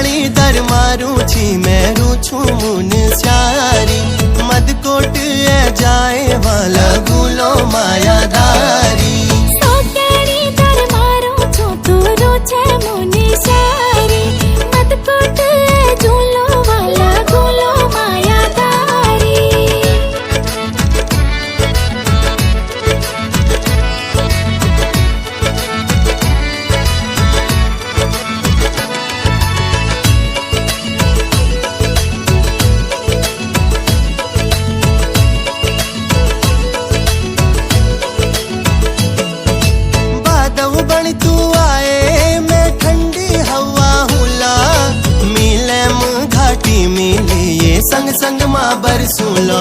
काली दर मारू छी मैं रूछू मुन स्यारी मदकोट ए जाए वाला गुलो मायादारी सो केड़ी दर मारू छू तू रूछे मुन स्यारी मदकोट ए झूलो वाला गुलो मायादारी तू आए मैं ठंडी हवा हुला मिले घाटी मिले ये संग संग मां बरसूला।